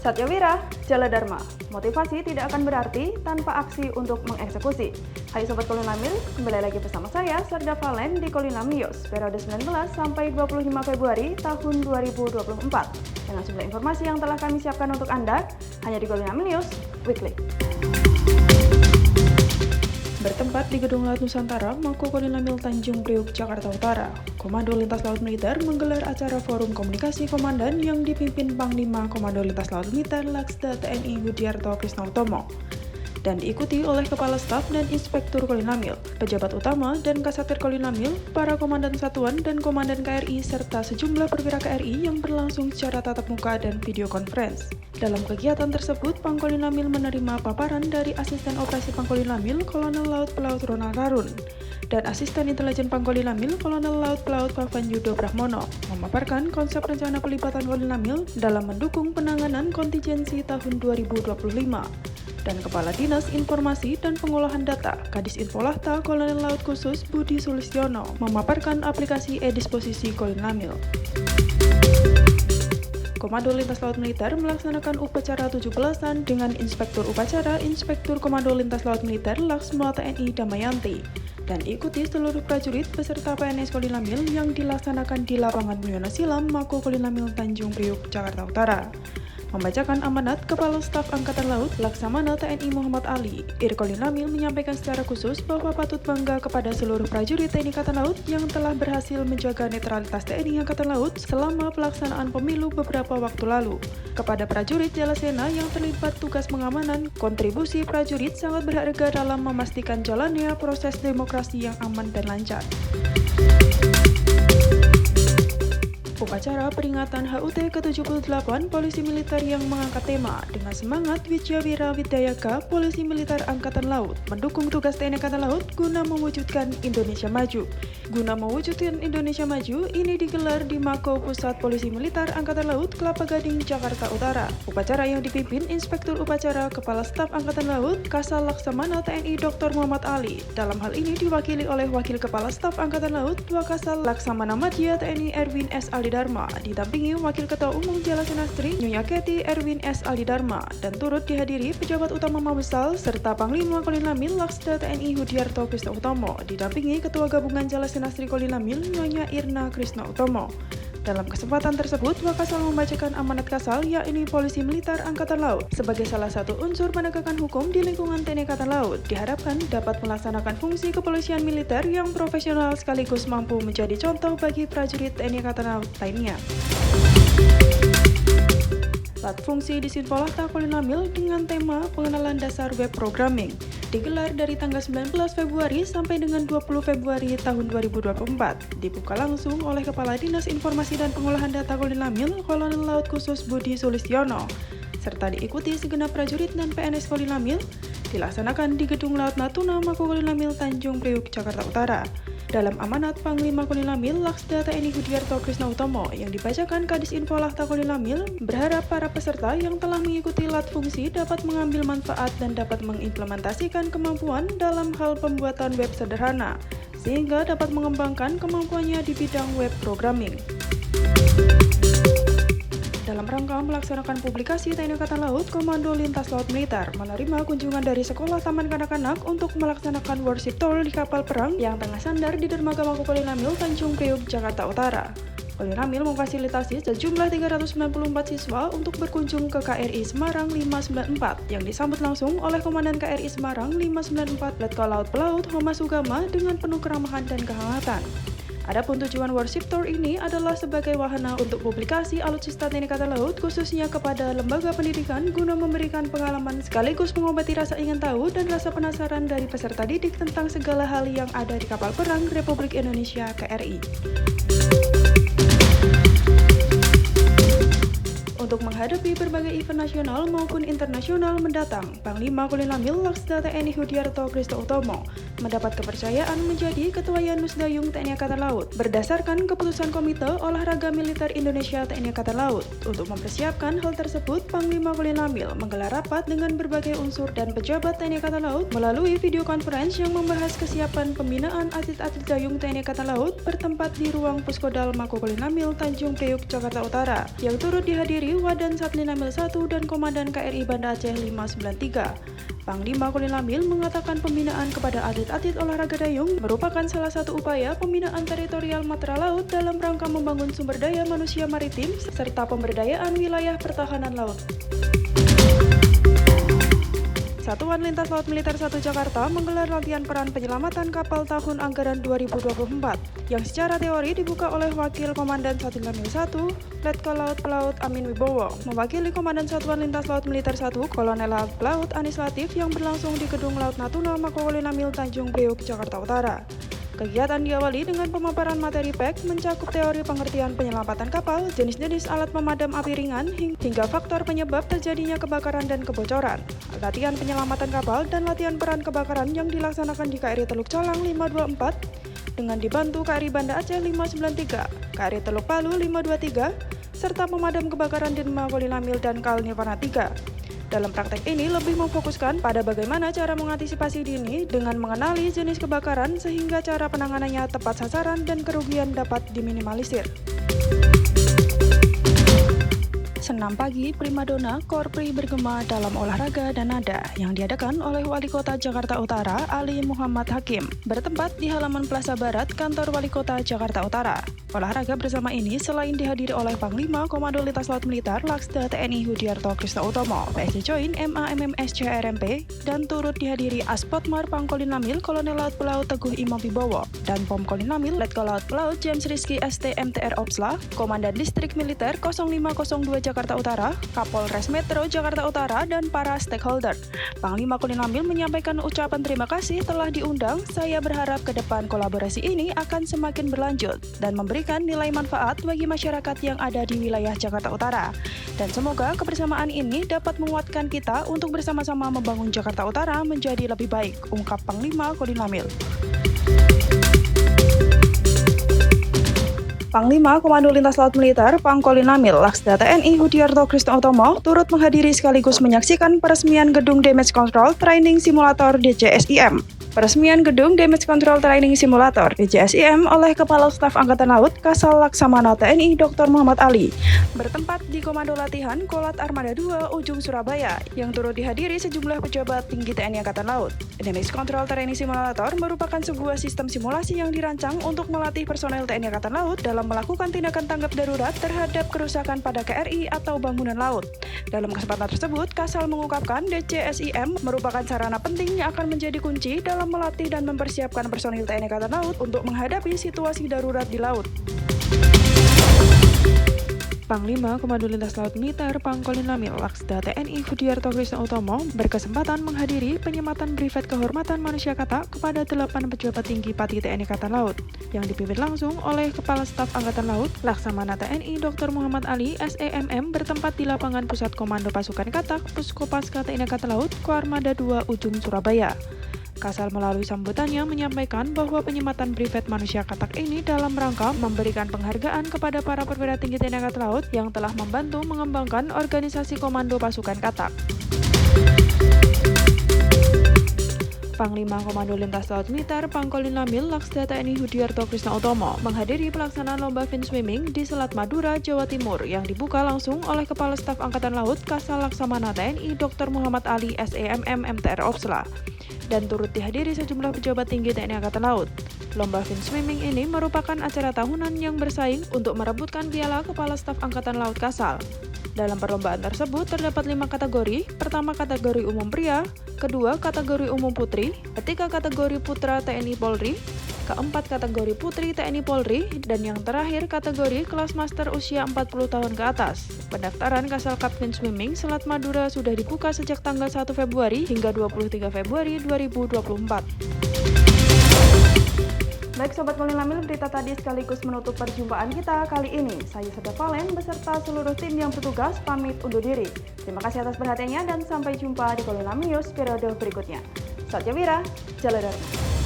Satyawira, Jala Dharma. Motivasi tidak akan berarti tanpa aksi untuk mengeksekusi. Hai Sobat Kolinamil, kembali lagi bersama saya, Serda Valen di Kolinam News, periode 19 sampai 25 Februari tahun 2024. Dengan sejumlah informasi yang telah kami siapkan untuk Anda, hanya di Kolinam News Weekly. Bertempat di Gedung Laut Nusantara, Mako Kolinamil Tanjung Priuk, Jakarta Utara, Komando Lintas Laut Militer menggelar acara Forum Komunikasi Komandan yang dipimpin Panglima Komando Lintas Laut Militer Laksda TNI Hudiarto Krisnautomo dan diikuti oleh Kepala Staf dan Inspektur Kolinamil, pejabat utama dan Kasatir Kolinamil, para komandan satuan dan komandan KRI, serta sejumlah perwira KRI yang berlangsung secara tatap muka dan video conference. Dalam kegiatan tersebut, Pangkolinamil menerima paparan dari Asisten Operasi Pangkolinamil Kolonel Laut Pelaut Ronald Rarun dan Asisten Intelijen Pangkolinamil Kolonel Laut Pelaut Pavan Yudo Brahmono memaparkan konsep rencana pelibatan Kolinamil dalam mendukung penanganan kontingensi tahun 2025. Dan Kepala Dinas Informasi dan Pengolahan Data Kadis Infolahta Kolonel Laut Khusus Budi Sulistiono memaparkan aplikasi e-disposisi Kolinamil. Komando Lintas Laut Militer melaksanakan upacara 17-an dengan Inspektur Upacara Inspektur Komando Lintas Laut Militer Laksma TNI Damayanti dan ikuti seluruh prajurit beserta PNS Kolinamil yang dilaksanakan di lapangan Mulyono Silam, Mako Kolinamil Tanjung Priuk, Jakarta Utara. Membacakan amanat Kepala Staf Angkatan Laut Laksamana TNI Muhammad Ali, Kolinamil menyampaikan secara khusus bahwa patut bangga kepada seluruh prajurit TNI Angkatan Laut yang telah berhasil menjaga netralitas TNI Angkatan Laut selama pelaksanaan pemilu beberapa waktu lalu. Kepada prajurit Jalasena yang terlibat tugas pengamanan, kontribusi prajurit sangat berharga dalam memastikan jalannya proses demokrasi yang aman dan lancar. Upacara peringatan HUT ke-78 Polisi Militer yang mengangkat tema dengan semangat Wijawira Widayaka Polisi Militer Angkatan Laut mendukung tugas TNI Angkatan Laut guna mewujudkan Indonesia Maju. Guna mewujudkan Indonesia Maju ini digelar di Mako Pusat Polisi Militer Angkatan Laut Kelapa Gading, Jakarta Utara. Upacara yang dipimpin Inspektur Upacara Kepala Staf Angkatan Laut Kasal Laksamana TNI Dr. Muhammad Ali. Dalam hal ini diwakili oleh Wakil Kepala Staf Angkatan Laut Wakasal Laksamana Madya TNI Erwin S. Dharma, didampingi Wakil Ketua Umum Jalasena Stri Nyonya Keti Erwin S. Dharma dan turut dihadiri pejabat utama Mabesal serta Panglima Kolinamil Laksda TNI Hudiarto Krisnautomo, didampingi Ketua Gabungan Jalasena Stri Kolinamil Nyonya Irna Krisnautomo. Dalam kesempatan tersebut, Wakasal membacakan amanat Kasal yakni Polisi Militer Angkatan Laut sebagai salah satu unsur penegakan hukum di lingkungan TNI Angkatan Laut diharapkan dapat melaksanakan fungsi kepolisian militer yang profesional sekaligus mampu menjadi contoh bagi prajurit TNI Angkatan Laut lainnya. Lat Fungsi di Sinfolahta Kolinamil dengan tema pengenalan dasar web programming digelar dari tanggal 19 Februari sampai dengan 20 Februari tahun 2024. Dibuka langsung oleh Kepala Dinas Informasi dan Pengolahan Data Kolinamil Kolonel Laut Khusus Budi Sulistiono serta diikuti segenap prajurit dan PNS Kolinamil, dilaksanakan di Gedung Laut Natuna Mako Kolinamil Tanjung Priuk, Jakarta Utara. Dalam amanat Panglima Kolinamil Laksda TNI Hudiarto Krisnautomo yang dibacakan Kadis Infolahta Kolinamil berharap para peserta yang telah mengikuti lat fungsi dapat mengambil manfaat dan dapat mengimplementasikan kemampuan dalam hal pembuatan web sederhana sehingga dapat mengembangkan kemampuannya di bidang web programming. Dalam rangka melaksanakan publikasi TNI Angkatan Laut, Komando Lintas Laut Militer menerima kunjungan dari Sekolah Taman Kanak-kanak untuk melaksanakan worship tour di kapal perang yang tengah sandar di dermaga Mako Kolinamil Tanjung Priuk, Jakarta Utara. Kolinamil memfasilitasi sejumlah 394 siswa untuk berkunjung ke KRI Semarang 594 yang disambut langsung oleh Komandan KRI Semarang 594 Letkol Laut Pelaut Homa Sugama dengan penuh keramahan dan kehangatan. Adapun tujuan worship tour ini adalah sebagai wahana untuk publikasi alutsista TNI Angkatan Laut khususnya kepada lembaga pendidikan guna memberikan pengalaman sekaligus mengobati rasa ingin tahu dan rasa penasaran dari peserta didik tentang segala hal yang ada di kapal perang Republik Indonesia KRI. Untuk menghadapi berbagai event nasional maupun internasional mendatang, Panglima Kolinamil Laksda TNI Hudiarto Krisnautomo mendapat kepercayaan menjadi Ketua Yanus Dayung TNI Angkatan Laut berdasarkan keputusan Komite Olahraga Militer Indonesia TNI Angkatan Laut. Untuk mempersiapkan hal tersebut, Panglima Kolinamil menggelar rapat dengan berbagai unsur dan pejabat TNI Angkatan Laut melalui video conference yang membahas kesiapan pembinaan atlet-atlet dayung TNI Angkatan Laut bertempat di ruang Puskodal Mako Kolinamil Tanjung Priuk, Jakarta Utara, yang turut dihadiri Swadan Satlinamil 1 dan Komandan KRI Banda Aceh 593. Panglima Kolinlamil mengatakan pembinaan kepada atlet-atlet olahraga dayung merupakan salah satu upaya pembinaan teritorial matra laut dalam rangka membangun sumber daya manusia maritim serta pemberdayaan wilayah pertahanan laut. Satuan Lintas Laut Militer 1 Jakarta menggelar latihan peran penyelamatan kapal tahun anggaran 2024 yang secara teori dibuka oleh Wakil Komandan Satlinamil 1, Letkol Laut Pelaut Amin Wibowo, mewakili Komandan Satuan Lintas Laut Militer 1, Kolonel Laut Pelaut Anis Latif yang berlangsung di Gedung Laut Natuna Mako Kolinlamil Tanjung Priok, Jakarta Utara. Kegiatan diawali dengan pemaparan materi PEK mencakup teori pengertian penyelamatan kapal, jenis-jenis alat pemadam api ringan, hingga faktor penyebab terjadinya kebakaran dan kebocoran. Latihan penyelamatan kapal dan latihan peran kebakaran yang dilaksanakan di KRI Teluk Calang 524 dengan dibantu KRI Banda Aceh 593, KRI Teluk Palu 523, serta pemadam kebakaran Dinma Kolinlamil dan Kal Nirwana 3. Dalam praktek ini lebih memfokuskan pada bagaimana cara mengantisipasi dini dengan mengenali jenis kebakaran sehingga cara penanganannya tepat sasaran dan kerugian dapat diminimalisir. Senam pagi primadona Korpri bergema dalam olahraga dan nada yang diadakan oleh Wali Kota Jakarta Utara Ali Muhammad Hakim bertempat di halaman Plaza Barat Kantor Wali Kota Jakarta Utara. Olahraga bersama ini selain dihadiri oleh Panglima Komando Lintas Laut Militer Laksda TNI Hudiarto Krisnautomo, PSC Join MAMMSC RMP, dan turut dihadiri Aspotmar Pangkolinlamil Kolonel Laut Pelaut Teguh Imam Wibowo dan Pom Kolinlamil Letkol Laut Pelaut James Rizky ST MTR Opsla, Komandan Distrik Militer 0502 Jakarta Utara, Kapolres Metro Jakarta Utara, dan para stakeholder. Panglima Kolinlamil menyampaikan ucapan terima kasih telah diundang. Saya berharap ke depan kolaborasi ini akan semakin berlanjut dan memberikan nilai manfaat bagi masyarakat yang ada di wilayah Jakarta Utara. Dan semoga kebersamaan ini dapat menguatkan kita untuk bersama-sama membangun Jakarta Utara menjadi lebih baik, ungkap Panglima Kolinlamil. Panglima Komando Lintas Laut Militer Pangkolinlamil Laksda TNI Hudiarto Krisnautomo turut menghadiri sekaligus menyaksikan peresmian Gedung Damage Control Training Simulator DJSIM. Peresmian Gedung Damage Control Training Simulator DJSIM oleh Kepala Staf Angkatan Laut Kasal Laksamana TNI Dr. Muhammad Ali bertempat di Komando Latihan Kolat Armada 2 Ujung Surabaya yang turut dihadiri sejumlah pejabat tinggi TNI Angkatan Laut. Damage Control Training Simulator merupakan sebuah sistem simulasi yang dirancang untuk melatih personel TNI Angkatan Laut dalam melakukan tindakan tanggap darurat terhadap kerusakan pada KRI atau bangunan laut. Dalam kesempatan tersebut, Kasal mengungkapkan DJSIM merupakan sarana penting yang akan menjadi kunci dalam melatih dan mempersiapkan personil TNI Angkatan Laut untuk menghadapi situasi darurat di laut. Panglima Komando Lintas Laut Militer Pangkolinlamil Laksda TNI Hudiarto Krisnautomo berkesempatan menghadiri penyematan Brevet Kehormatan Manusia Kata kepada 8 pejabat tinggi Pati TNI Angkatan Laut yang dipimpin langsung oleh Kepala Staf Angkatan Laut Laksamana TNI Dr. Muhammad Ali SEMM bertempat di lapangan Pusat Komando Pasukan Katak Puskopaska TNI Angkatan Laut Koarmada 2 Ujung Surabaya. Kasal melalui sambutannya menyampaikan bahwa penyematan Brevet Manusia Katak ini dalam rangka memberikan penghargaan kepada para perwira tinggi TNI Angkatan Laut yang telah membantu mengembangkan organisasi Komando Pasukan Katak. Panglima Komando Lintas Laut Militer Pangkolinlamil Laksda TNI Hudiarto Krisnautomo menghadiri pelaksanaan lomba fin swimming di Selat Madura, Jawa Timur yang dibuka langsung oleh Kepala Staf Angkatan Laut Kasal Laksamana TNI Dr. Muhammad Ali SEMM MTR Opsla dan turut dihadiri sejumlah pejabat tinggi TNI Angkatan Laut. Lomba fin swimming ini merupakan acara tahunan yang bersaing untuk merebutkan piala Kepala Staf Angkatan Laut Kasal. Dalam perlombaan tersebut terdapat 5 kategori, pertama kategori umum pria, kedua kategori umum putri, ketiga kategori putra TNI Polri, keempat kategori putri TNI Polri, dan yang terakhir kategori kelas master usia 40 tahun ke atas. Pendaftaran Kasal Cup Fin Swimming Selat Madura sudah dibuka sejak tanggal 1 Februari hingga 23 Februari 2024. Baik Sobat Kolinlamil, berita tadi sekaligus menutup perjumpaan kita kali ini. Saya Seda Valen beserta seluruh tim yang bertugas pamit undur diri. Terima kasih atas perhatiannya dan sampai jumpa di Kolinlamil News periode berikutnya. Satya Wira, Jalan Dharma.